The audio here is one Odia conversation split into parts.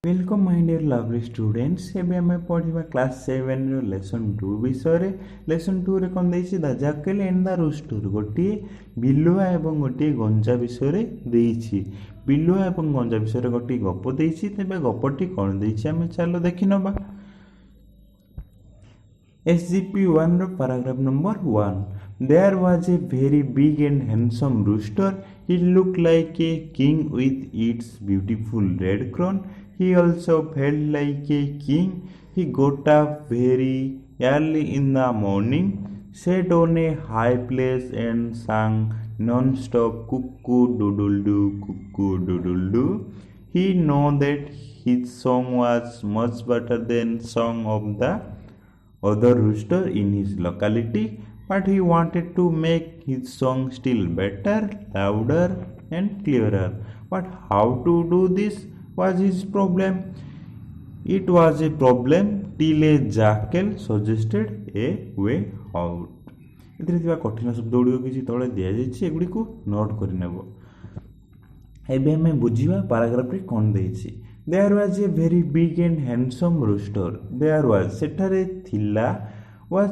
Welcome my dear lovely students एबे हमें पढ़िबा क्लास 7 रो लेसन 2 विषय लेसन 2 रे कोन देछि the jackal and the rooster गोटी बिलुआ एवं गोटी गंजा विषय रे देछि बिलुआ एवं गंजा विषय रे गोटी गप देछि तबे गपटी कोन देछि हमें चलो देखिनबा SGP1 row paragraph number 1. There was a very big and handsome rooster. He looked like a king with its beautiful red crown. He also felt like a king. He got up very early in the morning, sat on a high place and sang non-stop cuckoo doodle doo. He knew that his song was much better than song of the other rooster in his locality, but he wanted to make his song still better, louder and clearer. But how to do this was his problem. It was a problem till a jackal suggested a way out. ଏଥିରେ ଥିବା କଠିନ ଶବ୍ଦ ଗୁଡ଼ିକ କିଛି ତଳେ ଦିଆଯାଇଛି ଏଗୁଡ଼ିକୁ ନୋଟ୍ କରିନେବ। ଏବେ ଆମେ ବୁଝିବା ପାରାଗ୍ରାଫରେ କ'ଣ ଦେଇଛି। There was a very big and handsome rooster. There was ସେଠାରେ ଥିଲା was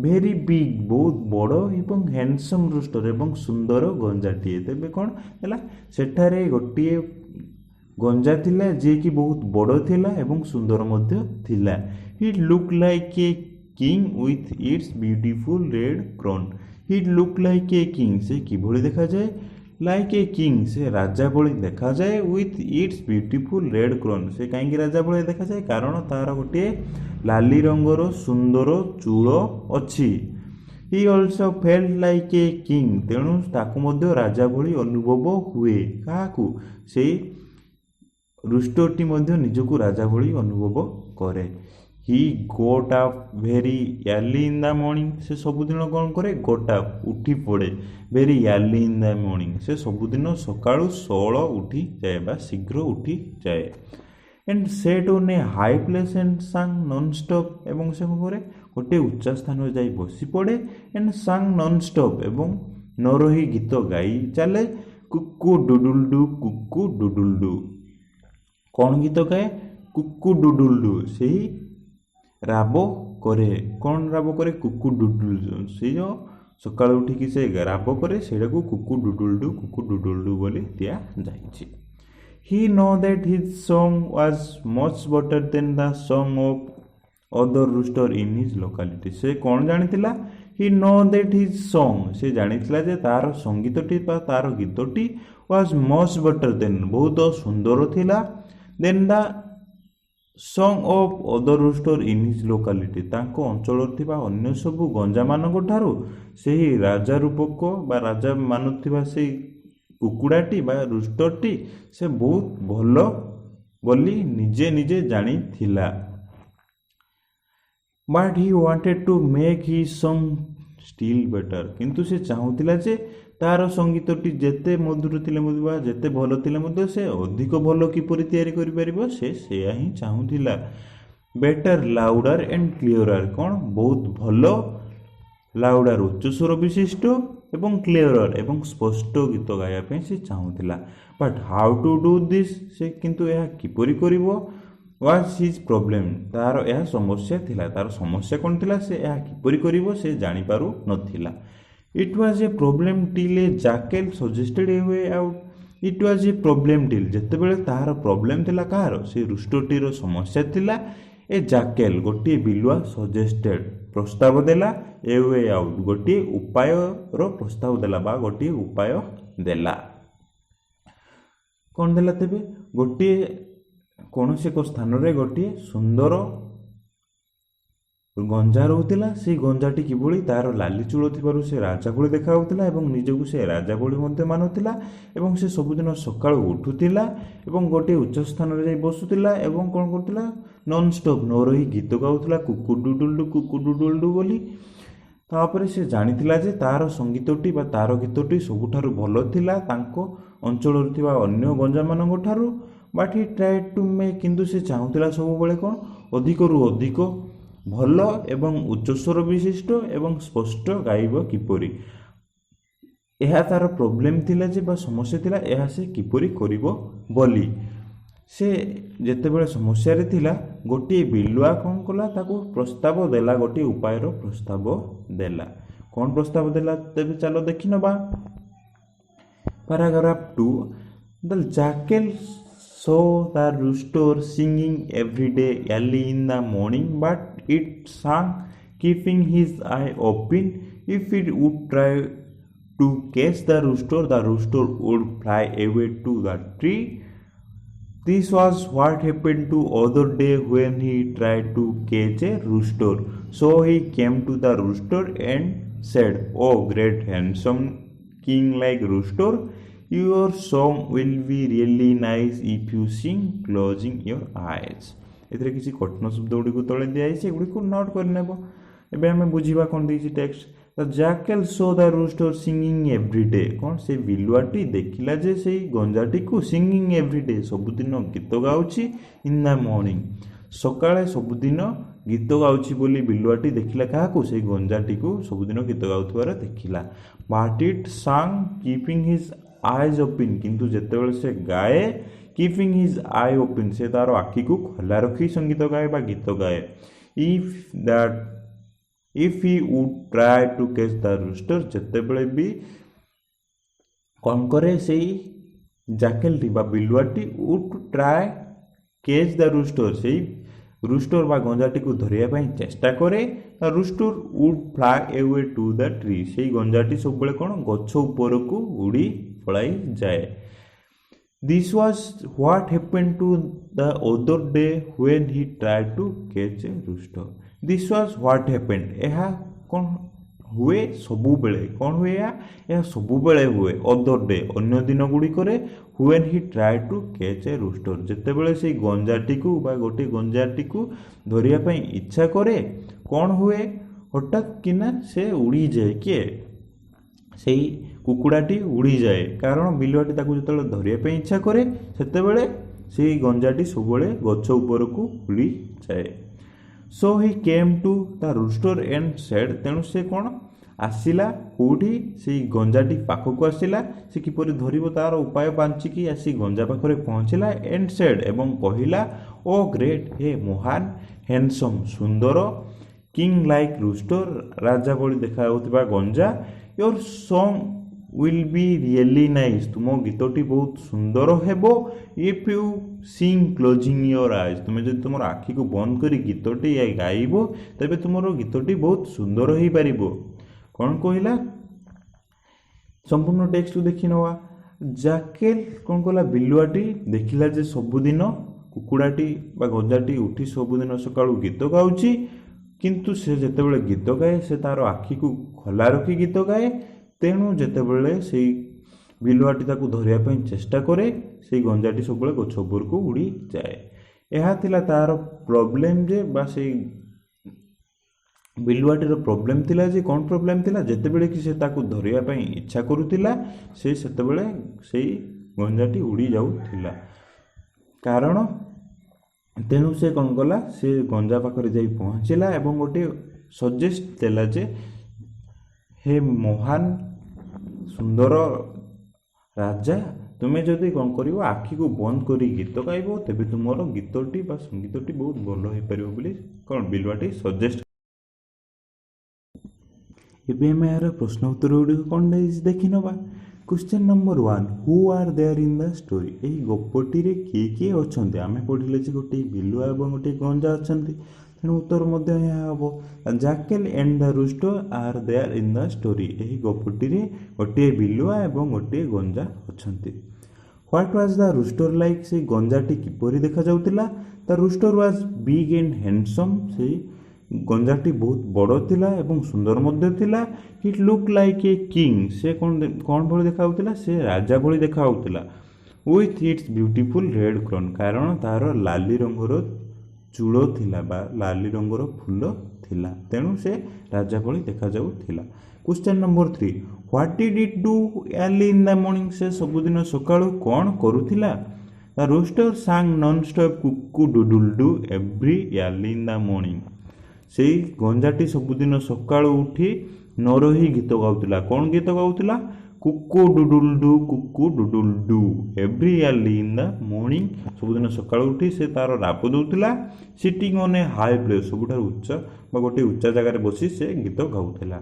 very big ବହୁତ ବଡ଼ ଏବଂ handsome rooster ଏବଂ ସୁନ୍ଦର ଗଞ୍ଜାଟିଏ। ତେବେ କ'ଣ ହେଲା ସେଠାରେ ଗୋଟିଏ ଗଞ୍ଜା ଥିଲା ଯିଏକି ବହୁତ ବଡ଼ ଥିଲା ଏବଂ ସୁନ୍ଦର ମଧ୍ୟ ଥିଲା। He looked like a king with its beautiful red crown. He looked like a king ସେ କିଭଳି ଦେଖାଯାଏ like a king से राजा भली देखा जाए with its beautiful red crown से कहीं राजा भली देखा जाए कारण तार गोटे लाली रंगर सुंदर चूल अच्छी he also felt like a king तेणु ताकू मध्य राजा भली अनुभव हुए काकू से रुष्टटी मध्य निजकू राजा भली अनुभव करे he got up very early in the morning से सबुदिन कौन करे got up उठी पड़े very early in the morning से सबुदिन सकाळु 16 उठी जाए बा शीघ्र उठी जाए and sat on a high place and sang non stop एवं से करे गोटे उच्च स्थान रे जाई बसी पड़े and sang non stop एवं न रही गीत गाई चले कुकु डुडुल डू कौन गीत गाए कुकु डुडुल डू सही राब करे कौन राब करे कुकु डुडुल से जो सकाळ उठिकी से राब करे सेटा को कुकु डुडुल डू बोली दिया जाइछि he know that his song was much better than the song of other rooster in his locality से कौन जानिथिला he know that his song से जानिथिला जे तार संगीतटी बा तार गीतटी was much better than बहुत सुंदर थिला then the song of other rooster in his locality तांको अंचल थिबा अन्य सबु गंजा मानक ठारू सेही राजा रूपक बा राजा मानुथिबा से कुकुडाटी बा रूस्टरटी से बहुत भलो बोली निजे निजे जानी थिला but he wanted to make his song still better किंतु से चाहुथिला जे तार संगीतटी जेते मधुर थिले मधुबा जेते भलो थिले मधु से अधिक भलो किपरि तयारी करि परिबो से सेया ही चाहुथिला बेटर लाउडर एंड क्लियरर कोन बहुत भलो लाउडर उच्च स्वर विशिष्ट एवं क्लियरर एवं स्पष्ट गीत गाया पे से चाहुथिला but how to do this से किंतु यह किपरि करिवो वाज हिज प्रॉब्लम तार यह समस्या थिला तार समस्या कोन थिला से यह किपरि करिवो से जानि पारु नथिला It was a problem till a jackal suggested a way out. It was a problem till ଯେତେବେଳେ ତାହାର ପ୍ରୋବ୍ଲେମ ଥିଲା କାହାର ସେ ରୁଷ୍ଟଟିର ସମସ୍ୟା ଥିଲା ଏ ଜାକେଲ ଗୋଟିଏ ବିଲୁଆ ସଜେଷ୍ଟେଡ ପ୍ରସ୍ତାବ ଦେଲା ଏ ୱେ ଆଉଟ୍ ଗୋଟିଏ ଉପାୟର ପ୍ରସ୍ତାବ ଦେଲା ବା ଗୋଟିଏ ଉପାୟ ଦେଲା କ'ଣ ଦେଲା ତେବେ ଗୋଟିଏ କୌଣସି ଏକ ସ୍ଥାନରେ ଗୋଟିଏ ସୁନ୍ଦର गंजा रोला से गंजाटी किभଳି तार लाली चूल थिबारु से राजा भଳି देखा होउतिला एवं निजकु से राजा भଳି मध्ये मानुतिला एवं से सबुदिन सकाळ उठुतिला एवं गोटे उच्च स्थान रे जाई बसुतिला एवं कोन करतिला नॉन स्टॉप न रही गीत गाउतिला कुकु डुडुल डू बोली तापरे से जानितिला जे तार संगीतटी बा तार गीतटी सबुठारु भलो थिला तांको अंचल रे थिबा अन्य गंजा मानक ठारु but he tried to make किंतु से चाहुतिला सब बेले कोन अधिक रु अधिक भल एवं उच्च स्वर विशिष्ट एवं स्पष्ट गाइब किपरि यह तार प्रॉब्लम थिला जे बा समस्या थिला यह से किपरि करिवो बोली से ଯେତେବେଳେ ସମସ୍ୟାରେ ଥିଲା ଗୋଟିଏ ବିଲୁଆ କ'ଣ କଲା ତାକୁ ପ୍ରସ୍ତାବ ଦେଲା, ଗୋଟିଏ ଉପାୟର ପ୍ରସ୍ତାବ ଦେଲା। କ'ଣ ପ୍ରସ୍ତାବ ଦେଲା ତେବେ ଚାଲ ଦେଖିନେବା। Paragraph 2. The jackal saw the rooster singing every day early in the morning, but it sang keeping his eye open. If it would try to catch the rooster would fly away to the tree. This was what happened to other day when he tried to catch a rooster. So he came to the rooster and said, "Oh, great handsome king-like rooster, your song will be really nice if you sing closing your eyes." ଏଥିରେ କିଛି କଠିନ ଶବ୍ଦ ଗୁଡ଼ିକୁ ତଳେ ଦିଆଯାଇଛି, ଏଗୁଡ଼ିକୁ ନୋଟ୍ କରିନେବ। ଏବେ ଆମେ ବୁଝିବା କ'ଣ ଦେଇଛି text. The jackal saw the rooster singing every day. କ'ଣ ସେ ବିଲୁଆଟି ଦେଖିଲା ଯେ ସେଇ ଗଞ୍ଜାଟିକୁ singing every day ସବୁଦିନ ଗୀତ ଗାଉଛି in the morning ସକାଳେ ସବୁଦିନ ଗୀତ ଗାଉଛି ବୋଲି ବିଲୁଆଟି ଦେଖିଲା କାହାକୁ? ସେଇ ଗଞ୍ଜାଟିକୁ ସବୁଦିନ ଗୀତ ଗାଉଥିବାର ଦେଖିଲା। But it sang keeping his eyes open, କିନ୍ତୁ ଯେତେବେଳେ ସେ ଗାଏ keeping his eye open ସେ ତାର ଆଖିକୁ ଖୋଲା ରଖି ସଙ୍ଗୀତ ଗାଏ ବା ଗୀତ ଗାଏ। If he would try to catch the rooster ଯେତେବେଳେ ବି କ'ଣ କରେ ସେଇ ଜାକେଲଟି ବା ବିଲୁଆଟି would try catch the rooster ସେଇ ରୁଷ୍ଟର ବା ଗଞ୍ଜାଟିକୁ ଧରିବା ପାଇଁ ଚେଷ୍ଟା କରେ। ରୁଷ୍ଟର would fly away to the tree ସେଇ ଗଞ୍ଜାଟି ସବୁବେଳେ କ'ଣ ଗଛ ଉପରକୁ ଉଡ଼ି ପଳାଇ ଯାଏ। This was what happened to the other day when he tried to catch a rooster. This was what happened ଏହା କ'ଣ ହୁଏ ସବୁବେଳେ, କ'ଣ ହୁଏ ଏହା ସବୁବେଳେ ହୁଏ other day ଅନ୍ୟ ଦିନ ଗୁଡ଼ିକରେ when he tried to catch a rooster ଯେତେବେଳେ ସେଇ ଗଞ୍ଜାଟିକୁ ବା ଗୋଟିଏ ଗଞ୍ଜାଟିକୁ ଧରିବା ପାଇଁ ଇଚ୍ଛା କରେ କ'ଣ ହୁଏ ହଠାତ୍ କିନା ସେ ଉଡ଼ିଯାଏ। କିଏ? ସେଇ କୁକୁଡ଼ାଟି ଉଡ଼ିଯାଏ, କାରଣ ବିଲୁଆଟି ତାକୁ ଯେତେବେଳେ ଧରିବା ପାଇଁ ଇଚ୍ଛା କରେ ସେତେବେଳେ ସେଇ ଗଞ୍ଜାଟି ସବୁବେଳେ ଗଛ ଉପରକୁ ଉଡ଼ିଯାଏ। So he came to the rooster and said ତେଣୁ ସେ କ'ଣ ଆସିଲା କେଉଁଠି? ସେଇ ଗଞ୍ଜାଟି ପାଖକୁ ଆସିଲା। ସେ କିପରି ଧରିବ ତାର ଉପାୟ ବାଞ୍ଚିକି ଆସି ଗଞ୍ଜା ପାଖରେ ପହଞ୍ଚିଲା। and said ଏବଂ କହିଲା, "ଓ ଗ୍ରେଟ୍ ହେ ମହାନ ହ୍ୟାଣ୍ଡସମ୍ ସୁନ୍ଦର କିଙ୍ଗ ଲାଇକ୍ ରୁଷ୍ଟର ରାଜା ଭଳି ଦେଖାଯାଉଥିବା ଗଞ୍ଜା, your song will be really nice ତୁମ ଗୀତଟି ବହୁତ ସୁନ୍ଦର ହେବ if you sing closing your eyes ତୁମେ ଯଦି ତୁମର ଆଖିକୁ ବନ୍ଦ କରି ଗୀତଟି ଗାଇବ ତେବେ ତୁମର ଗୀତଟି ବହୁତ ସୁନ୍ଦର ହୋଇପାରିବ। କ'ଣ କହିଲା ସମ୍ପୂର୍ଣ୍ଣ ଟେକ୍ସଟକୁ ଦେଖିନେବା। ଜାକେଲ କ'ଣ କଲା? ବିଲୁଆଟି ଦେଖିଲା ଯେ ସବୁଦିନ କୁକୁଡ଼ାଟି ବା ଗଞ୍ଜାଟି ଉଠି ସବୁଦିନ ସକାଳୁ ଗୀତ ଗାଉଛି, କିନ୍ତୁ ସେ ଯେତେବେଳେ ଗୀତ ଗାଏ ସେ ତାର ଆଖିକୁ ଖୋଲା ରଖି ଗୀତ ଗାଏ। ତେଣୁ ଯେତେବେଳେ ସେଇ ବିଲୁଆଟି ତାକୁ ଧରିବା ପାଇଁ ଚେଷ୍ଟା କରେ ସେଇ ଗଞ୍ଜାଟି ସବୁବେଳେ ଗଛ ଉପରକୁ ଉଡ଼ିଯାଏ। ଏହା ଥିଲା ତାର ପ୍ରୋବ୍ଲେମ୍ ଯେ ବା ସେଇ ବିଲୁଆଟିର ପ୍ରୋବ୍ଲେମ୍ ଥିଲା ଯେ କ'ଣ ପ୍ରୋବ୍ଲେମ୍ ଥିଲା? ଯେତେବେଳେ କି ସେ ତାକୁ ଧରିବା ପାଇଁ ଇଚ୍ଛା କରୁଥିଲା ସେ ସେତେବେଳେ ସେଇ ଗଞ୍ଜାଟି ଉଡ଼ି ଯାଉଥିଲା। କାରଣ ତେଣୁ ସେ କ'ଣ କଲା? ସେ ଗଞ୍ଜା ପାଖରେ ଯାଇ ପହଞ୍ଚିଲା ଏବଂ ଗୋଟିଏ ସଜେଷ୍ଟ ଦେଲା ଯେ ହେ ମହାନ ସୁନ୍ଦର ରାଜା ତୁମେ ଯଦି କ'ଣ କରିବ ଆଖିକୁ ବନ୍ଦ କରି ଗୀତ ଗାଇବ ତେବେ ତୁମର ଗୀତଟି ବା ସଙ୍ଗୀତଟି ବହୁତ ଭଲ ହୋଇପାରିବ ବୋଲି କ'ଣ ବିଲୁଆଟି ସଜେଷ୍ଟ। ଏବେ ଆମେ ଏହାର ପ୍ରଶ୍ନ ଉତ୍ତର ଗୁଡ଼ିକ କ'ଣ ଦେଖିନେବା। Question number 1. Who are there in the story? ଏହି ଗପଟିରେ କିଏ କିଏ ଅଛନ୍ତି? ଆମେ ପଢ଼ିଲେ ଯେ ଗୋଟିଏ ବିଲୁଆ ଏବଂ ଗୋଟିଏ ଗଞ୍ଜା ଅଛନ୍ତି, ତେଣୁ ଉତ୍ତର ମଧ୍ୟ ଏହା ହେବ jackal and the rooster are there in the story. ଏହି ଗପଟିରେ ଗୋଟିଏ ବିଲୁଆ ଏବଂ ଗୋଟିଏ ଗଞ୍ଜା ଅଛନ୍ତି। What was the rooster like? ସେଇ ଗଞ୍ଜାଟି କିପରି ଦେଖାଯାଉଥିଲା? The rooster was big and handsome. ସେଇ ଗଞ୍ଜାଟି ବହୁତ ବଡ଼ ଥିଲା ଏବଂ ସୁନ୍ଦର ମଧ୍ୟ ଥିଲା। It look like a king. ସେ କ'ଣ ଭଳି ଦେଖାଯାଉଥିଲା? ସେ ରାଜା ଭଳି ଦେଖାଯାଉଥିଲା। With its beautiful red crown କାରଣ ତାର ଲାଲି ରଙ୍ଗର ଚୂଳ ଥିଲା ବା ଲାଲି ରଙ୍ଗର ଫୁଲ ଥିଲା, ତେଣୁ ସେ ରାଜା ଭଳି ଦେଖାଯାଉଥିଲା। Question number 3. What did it do early in the morning? ସେ ସବୁଦିନ ସକାଳୁ କ'ଣ କରୁଥିଲା? The rooster sang non-stop cuckoo doodle doo every early in the morning. ସେଇ ଗଞ୍ଜାଟି ସବୁଦିନ ସକାଳୁ ଉଠି ନ ରହି ଗୀତ ଗାଉଥିଲା। କ'ଣ ଗୀତ ଗାଉଥିଲା? Cock a doodle doo every early in the morning. ସବୁଦିନ ସକାଳୁ ଉଠି ସେ ତାର ରାବ ଦେଉଥିଲା। Sitting on a high place, ସବୁଠାରୁ ଉଚ୍ଚ ବା ଗୋଟିଏ ଉଚ୍ଚା ଜାଗାରେ ବସି ସେ ଗୀତ ଗାଉଥିଲା।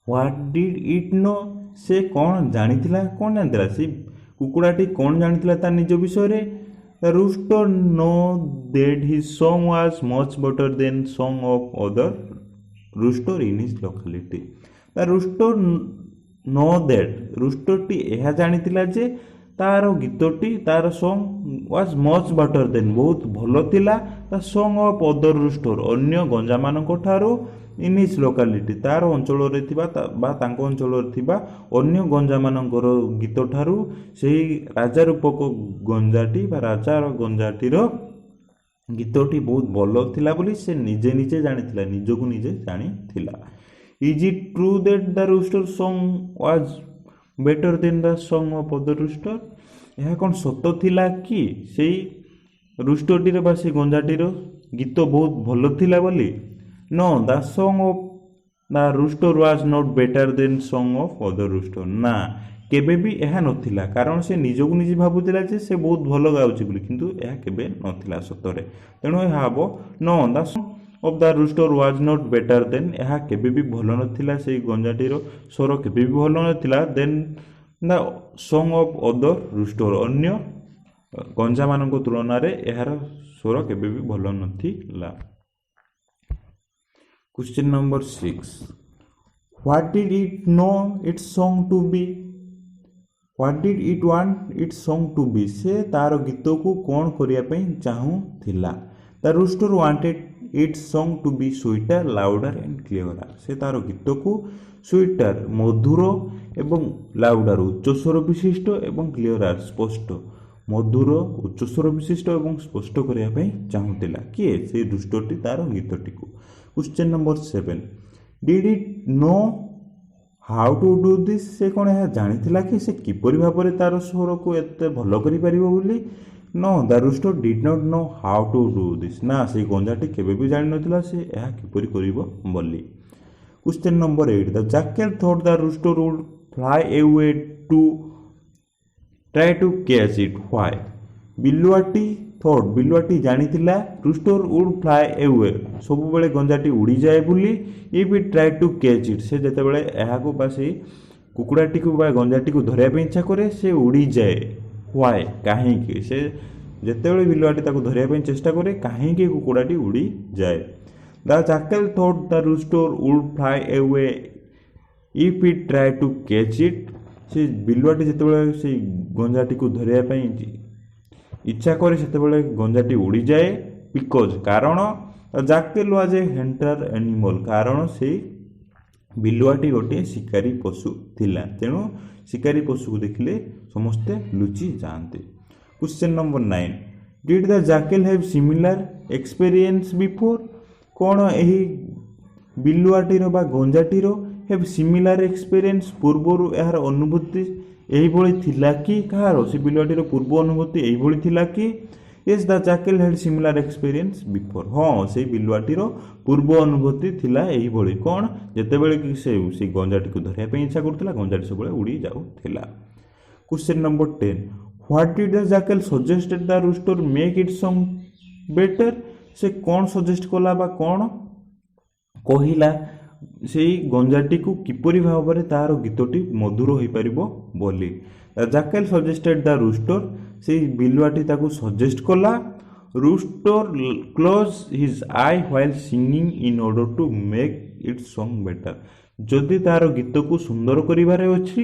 ହ୍ୱାଟ୍ ଡିଡ୍ ଇଟ୍ ନୋ, ସେ କ'ଣ ଜାଣିଥିଲା? କ'ଣ ଜାଣିଥିଲା? ସେ କୁକୁଡ଼ାଟି କ'ଣ ଜାଣିଥିଲା ତା ନିଜ ବିଷୟରେ? The rooster know that his song was much better than song of other rooster in his locality. The rooster know that, roosterଟି ଏହା ଜାଣିଥିଲା ଯେ ତାର ଗୀତଟି ତାର ସଙ୍ଗ ୱାଜ୍ ମଚ୍ ବେଟର ଦେନ୍, ବହୁତ ଭଲ ଥିଲା, ତା ସଙ୍ଗ ଅଫ୍ ଅଦର ରୂଷ୍ଟର, ଅନ୍ୟ ଗଞ୍ଜାମାନଙ୍କ ଠାରୁ, ଇନ୍ ହିଜ୍ ଲୋକାଲିଟି, ତାର ଅଞ୍ଚଳରେ ଥିବା ବା ତାଙ୍କ ଅଞ୍ଚଳରେ ଥିବା ଅନ୍ୟ ଗଞ୍ଜାମାନଙ୍କର ଗୀତ ଠାରୁ ସେହି ରାଜା ରୂପକ ଗଞ୍ଜାଟି ବା ରାଜାର ଗଞ୍ଜାଟିର ଗୀତଟି ବହୁତ ଭଲ ଥିଲା ବୋଲି ସେ ନିଜେ ନିଜେ ଜାଣିଥିଲା, ନିଜକୁ ନିଜେ ଜାଣିଥିଲା। Is it true that the rooster song was better than the song of other rooster? ଏହା କ'ଣ ସତ ଥିଲା କି ସେଇ ରୂଷ୍ଟଟିର ବା ସେଇ ଗଞ୍ଜାଟିର ଗୀତ ବହୁତ ଭଲ ଥିଲା ବୋଲି? No, the song of the rooster was not better than song of other rooster. ନା, କେବେ ବି ଏହା ନଥିଲା, କାରଣ ସେ ନିଜକୁ ନିଜେ ଭାବୁଥିଲା ଯେ ସେ ବହୁତ ଭଲ ଗାଉଛି ବୋଲି, କିନ୍ତୁ ଏହା କେବେ ନଥିଲା ସତରେ। ତେଣୁ ଏହା ହେବ no, the song of the rooster was not better than, ଏହା କେବେ ବି ଭଲ ନଥିଲା, ସେଇ ଗଞ୍ଜାଟିର ସ୍ୱର କେବେ ବି ଭଲ ନଥିଲା, then the song of other rooster, ଅନ୍ୟ ଗଞ୍ଜାମାନଙ୍କ ତୁଳନାରେ ଏହାର ସ୍ୱର କେବେ ବି ଭଲ ନଥିଲା। Question number 6. What did it know its song to be? What did it want its song to be? ସେ ତାର ଗୀତକୁ କ'ଣ କରିବା ପାଇଁ ଚାହୁଁଥିଲା? The rooster wanted its song to be sweeter, louder and clearer. ସେ ତାର ଗୀତକୁ sweeter, ମଧୁର ଏବଂ louder, ଉଚ୍ଚସ୍ୱର ବିଶିଷ୍ଟ ଏବଂ clearer, ସ୍ପଷ୍ଟ, ମଧୁର, ଉଚ୍ଚସ୍ୱର ବିଶିଷ୍ଟ ଏବଂ ସ୍ପଷ୍ଟ କରିବା ପାଇଁ ଚାହୁଁଥିଲା। କିଏ? ସେଇ ରୂଷ୍ଟଟି ତାର ଗୀତଟିକୁ। Question number 7. Did it know how to do this? ସେ କ'ଣ ଏହା ଜାଣିଥିଲା କି ସେ କିପରି ଭାବରେ ତାର ସ୍ୱରକୁ ଏତେ ଭଲ କରିପାରିବ ବୋଲି? No, the rooster did not know how to do this. ନା, ସେଇ ଗଞ୍ଜାଟି କେବେ ବି ଜାଣିନଥିଲା ସେ ଏହା କିପରି କରିବ ବୋଲି। Question number 8. The jackal thought the rooster would fly away to try to catch it. Why? ବିଲୁଆଟି thought, ବିଲୁଆଟି ଜାଣିଥିଲା rooster would fly away, ସବୁବେଳେ ଗଞ୍ଜାଟି ଉଡ଼ିଯାଏ ବୋଲି, if it tried to catch it, ସେ ଯେତେବେଳେ ଏହାକୁ ବା ସେଇ କୁକୁଡ଼ାଟିକୁ ବା ଗଞ୍ଜାଟିକୁ ଧରିବା ପାଇଁ ଇଚ୍ଛା କରେ ସେ ଉଡ଼ିଯାଏ। Why? କାହିଁକି? ସେ ଯେତେବେଳେ ବିଲୁଆଟି ତାକୁ ଧରିବା ପାଇଁ ଚେଷ୍ଟା କରେ କାହିଁକି କୁକୁଡ଼ାଟି ଉଡ଼ିଯାଏ? The jackal thought the rooster would fly away if it tried to catch it, ସେ ବିଲୁଆଟି ଯେତେବେଳେ ସେଇ ଗଞ୍ଜାଟିକୁ ଧରିବା ପାଇଁ ଇଚ୍ଛା କରେ ସେତେବେଳେ ଗଞ୍ଜାଟି ଉଡ଼ିଯାଏ। ବିକଜ, କାରଣ jackal was A hunter animal, କାରଣ ସେଇ ବିଲୁଆଟି ଗୋଟିଏ ଶିକାରୀ ପଶୁ ଥିଲା, ତେଣୁ ଶିକାରୀ ପଶୁକୁ ଦେଖିଲେ ସମସ୍ତେ ଲୁଚି ଯାଆନ୍ତି। Question number 9. Did the jackal have similar experience before? କ'ଣ ଏହି ବିଲୁଆଟିର ବା ଗଞ୍ଜାଟିର ହ୍ୟାଭ୍ ସିମିଲାର ଏକ୍ସପେରିଏନ୍ସ, ପୂର୍ବରୁ ଏହାର ଅନୁଭୂତି ଏହିଭଳି ଥିଲା କି? କାହାର? ସେ ବିଲୁଆଟିର ପୂର୍ବ ଅନୁଭୂତି ଏହିଭଳି ଥିଲା କି? Yes, the jackal had similar experience before. ହଁ, ସେଇ ବିଲୁଆଟିର ପୂର୍ବ ଅନୁଭୂତି ଥିଲା ଏହିଭଳି। କ'ଣ? ଯେତେବେଳେ କି ସେ ଗଞ୍ଜାଟିକୁ ଧରିବା ପାଇଁ ଇଚ୍ଛା କରୁଥିଲା ଗଞ୍ଜାଟି ସବୁବେଳେ ଉଡ଼ି ଯାଉଥିଲା। Question number 10. What did the jackal suggested the rooster make its song better? ସେ କ'ଣ ସଜେଷ୍ଟ କଲା ବା କ'ଣ କହିଲା ସେଇ ଗଞ୍ଜାଟିକୁ କିପରି ଭାବରେ ତାହାର ଗୀତଟି ମଧୁର ହୋଇପାରିବ ବୋଲି? The jackal suggested the rooster, ସେଇ ବିଲୁଆଟି ତାକୁ ସଜେଷ୍ଟ କଲା, rooster close his eye while singing in order to make its song better. ଯଦି ତାର ଗୀତକୁ ସୁନ୍ଦର କରିବାରେ ଅଛି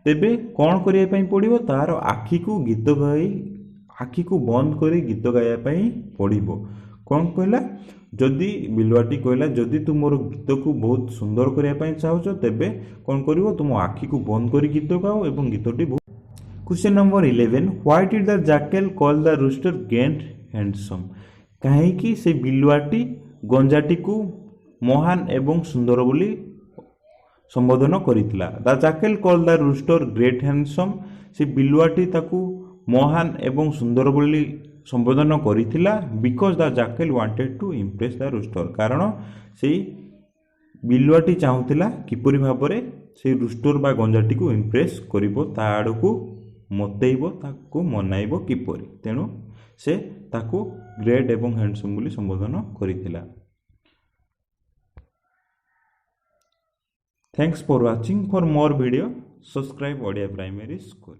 ତେବେ କ'ଣ କରିବା ପାଇଁ ପଡ଼ିବ? ତାର ଆଖିକୁ ବନ୍ଦ କରି ଗୀତ ଗାଇବା ପାଇଁ ପଡ଼ିବ। କ'ଣ କହିଲା? ଯଦି ବିଲୁଆଟି କହିଲା ଯଦି ତୁ ମୋର ଗୀତକୁ ବହୁତ ସୁନ୍ଦର କରିବା ପାଇଁ ଚାହୁଁଛ ତେବେ କ'ଣ କରିବ? ତୁମ ଆଖିକୁ ବନ୍ଦ କରି ଗୀତ ଗାଅ ଏବଂ ଗୀତଟି ବହୁତ। Question number 11. Why did the jackal call the rooster grand handsome? କାହିଁକି ସେ ବିଲୁଆଟି ଗଞ୍ଜାଟିକୁ ମହାନ ଏବଂ ସୁନ୍ଦର ବୋଲି ସମ୍ବୋଧନ କରିଥିଲା? The jackal called the rooster great handsome. ସେ ବିଲୁଆଟି ତାକୁ ମହାନ ଏବଂ ସୁନ୍ଦର ବୋଲି ସମ୍ବୋଧନ କରିଥିଲା। Because the jackal wanted to impress the rooster, କାରଣ ସେଇ ବିଲୁଆଟି ଚାହୁଁଥିଲା କିପରି ଭାବରେ ସେ ରୁଷ୍ଟର ବା ଗଞ୍ଜାଟି को ଇମ୍ପ୍ରେସ୍ କରିବ, ତା ଆଡ଼କୁ ମତେଇବ, ତାକୁ ମନାଇବ କିପରି। ତେଣୁ ସେ ତାକୁ ଗ୍ରେଟ୍ ଏବଂ ହ୍ୟାଣ୍ଡସମ୍ ବୋଲି ସମ୍ବୋଧନ କରିଥିଲା। Thanks for watching. For more video, subscribe Odia Primary School.